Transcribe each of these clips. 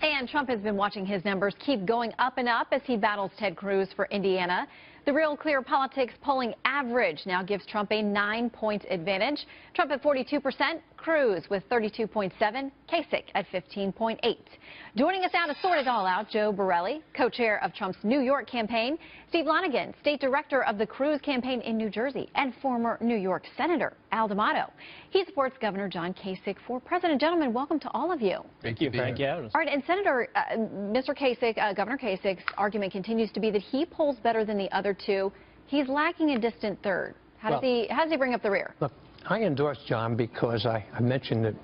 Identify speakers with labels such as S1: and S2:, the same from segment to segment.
S1: And Trump has been watching his numbers keep going up and up as he battles Ted Cruz for Indiana. The Real Clear Politics polling average now gives Trump a 9-point advantage. Trump at 42%, Cruz with 32.7, Kasich at 15.8. Joining us now to sort it all out, Joe Borelli, co-chair of Trump's New York campaign, Steve Lonigan, state director of the Cruz campaign in New Jersey, and former New York Senator Al D'Amato. He supports Governor John Kasich for president. Gentlemen, welcome to all of you.
S2: Thank you, Frank.
S1: All right, and Senator, Mr. Kasich, Governor Kasich's argument continues to be that he polls better than the other two. He's lacking a distant third. How does he bring up the rear?
S3: Look, I endorse John because I mentioned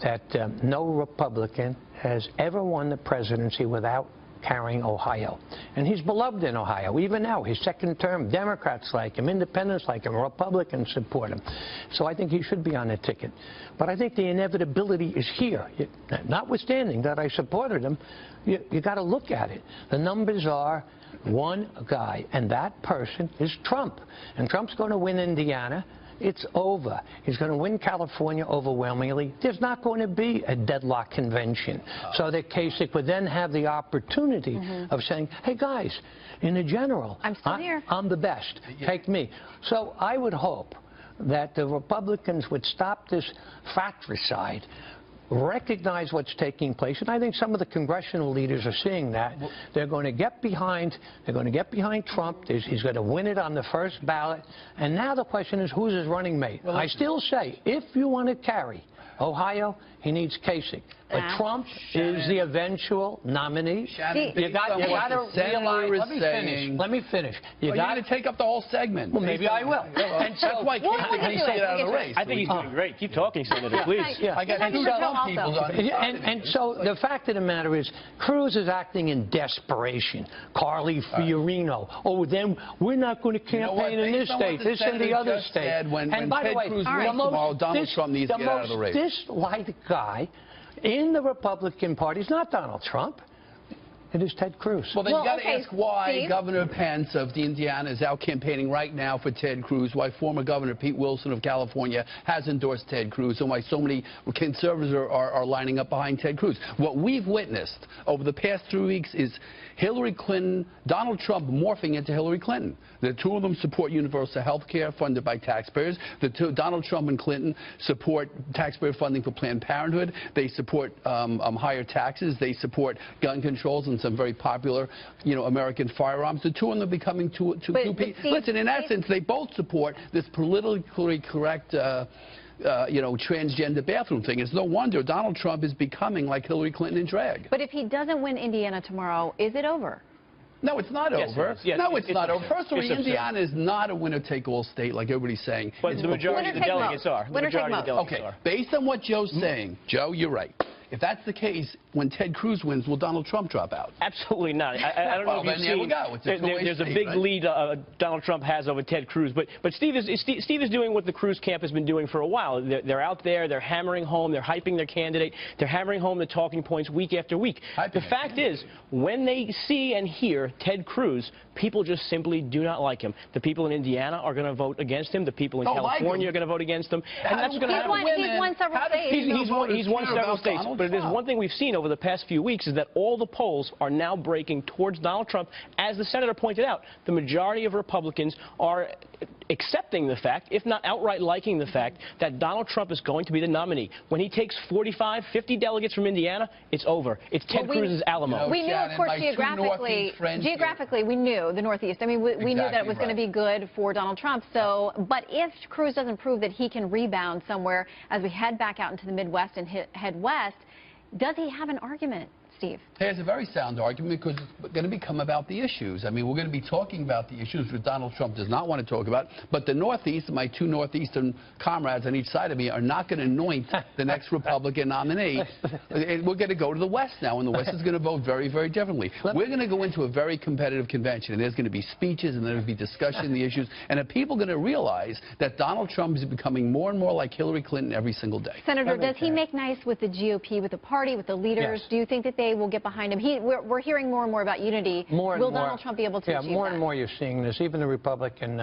S3: that no Republican has ever won the presidency without carrying Ohio. And he's beloved in Ohio. Even now, his second term, Democrats like him, independents like him, Republicans support him. So I think he should be on the ticket. But I think the inevitability is here. Notwithstanding that I supported him, you got to look at it. The numbers are one guy, and that person is Trump. And Trump's going to win Indiana. It's over. He's going to win California overwhelmingly. There's not going to be a deadlock convention. So that Kasich would then have the opportunity of saying, hey, guys, in the general, I'm the best. Take me. So I would hope that the Republicans would stop this fratricide, recognize what's taking place, and I think some of the congressional leaders are seeing that. They're going to get behind Trump. He's going to win it on the first ballot. And now the question is, who's his running mate? Well, I still say, if you want to carry Ohio, he needs Kasich. But Trump is the eventual nominee. You got to realize. Let me finish.
S2: You're going to take up the whole segment.
S3: Well, maybe I will.
S2: And so, that's why Kasich needs to get out of the race.
S4: I think he's doing great. Keep talking, Senator, please.
S2: I got two Trump people on it.
S3: And so the fact of the matter is, Cruz is acting in desperation. Carly Fiorino. Oh, then we're not going to campaign in this state, this and the other state.
S2: And by the way, Donald Trump needs to get out of the race.
S3: The most disliked guy in the Republican Party is not Donald Trump. It is Ted Cruz.
S2: Well, then you got to ask why Governor Pence of Indiana is out campaigning right now for Ted Cruz, why former Governor Pete Wilson of California has endorsed Ted Cruz, and why so many conservatives are lining up behind Ted Cruz. What we've witnessed over the past 3 weeks is Hillary Clinton, Donald Trump morphing into Hillary Clinton. The two of them support universal health care funded by taxpayers. Donald Trump and Clinton support taxpayer funding for Planned Parenthood. They support higher taxes. They support gun controls and some very popular, American firearms. The two of them are becoming two people. Listen, in essence, they both support this politically correct transgender bathroom thing. It's no wonder Donald Trump is becoming like Hillary Clinton in drag.
S1: But if he doesn't win Indiana tomorrow, is it over?
S2: No, it's not over.
S4: Yes,
S2: no, it's not over. First of all, Indiana is not a winner-take-all state like everybody's saying.
S4: But the majority of the delegates are.
S1: Okay,
S2: based on what Joe's saying, Joe, you're right. If that's the case, when Ted Cruz wins, will Donald Trump drop out?
S4: Absolutely not. I don't know if you've seen. There's a big lead Donald Trump has over Ted Cruz, but Steve is doing what the Cruz camp has been doing for a while. They're out there, they're hammering home, they're hyping their candidate, they're hammering home the talking points week after week. The fact is, when they see and hear Ted Cruz, people just simply do not like him. The people in Indiana are going to vote against him. The people in California are going to vote against him, and that's going to happen.
S1: He's won several states.
S4: He's won several states. But there's one thing we've seen over the past few weeks is that all the polls are now breaking towards Donald Trump. As the senator pointed out, the majority of Republicans are accepting the fact, if not outright liking the fact, that Donald Trump is going to be the nominee. When he takes 45, 50 delegates from Indiana, it's over. It's Ted Cruz's Alamo.
S1: We knew, of course, geographically, we knew the Northeast. I mean, we knew that it was going to be good for Donald Trump. So, but if Cruz doesn't prove that he can rebound somewhere as we head back out into the Midwest and head west, does he have an argument, Steve?
S2: He has a very sound argument because it's going to become about the issues. I mean, we're going to be talking about the issues that Donald Trump does not want to talk about. But the Northeast, my two Northeastern comrades on each side of me, are not going to anoint the next Republican nominee. And we're going to go to the West now, and the West is going to vote very, very differently. We're going to go into a very competitive convention, and there's going to be speeches, and there's going to be discussion of the issues. And if people are going to realize that Donald Trump is becoming more and more like Hillary Clinton every single day.
S1: Senator, does he make nice with the GOP, with the party, with the leaders?
S3: Yes.
S1: Do you think that they okay, we'll get behind him. We're hearing more and more about unity. Will Donald Trump be able to achieve that?
S3: More and more you're seeing this. Even the Republican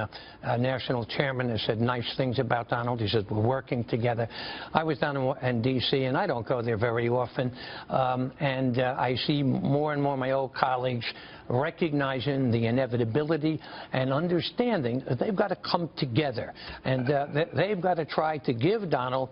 S3: national chairman has said nice things about Donald. He said we're working together. I was down in D.C., and I don't go there very often, and I see more and more of my old colleagues recognizing the inevitability and understanding that they've got to come together, and they've got to try to give Donald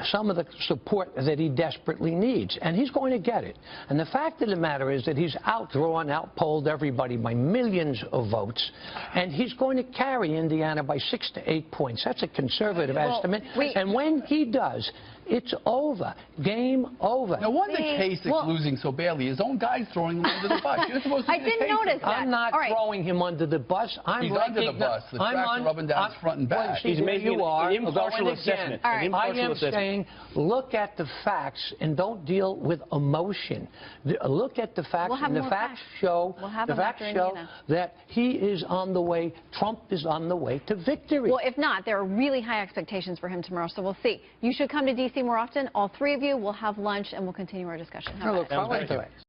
S3: some of the support that he desperately needs, and he's going to get it. And the fact of the matter is that he's outpolled everybody by millions of votes, and he's going to carry Indiana by 6 to 8 points. That's a conservative estimate, and when he does, it's over. Game over.
S2: No wonder Kasich losing so badly. His own guy's throwing him under the bus. You're supposed to
S1: I didn't notice that.
S3: I'm not throwing him under the bus.
S2: He's under the bus. The tracks are rubbing down his front and back.
S4: He's making an impartial assessment.
S3: I am saying, look at the facts and don't deal with emotion. Look at the facts, and the facts show that he is on the way. Trump is on the way to victory.
S1: Well, if not, there are really high expectations for him tomorrow, so we'll see. You should come to D.C. more often. All three of you will have lunch, and we'll continue our discussion. How about it?
S3: Look forward to it.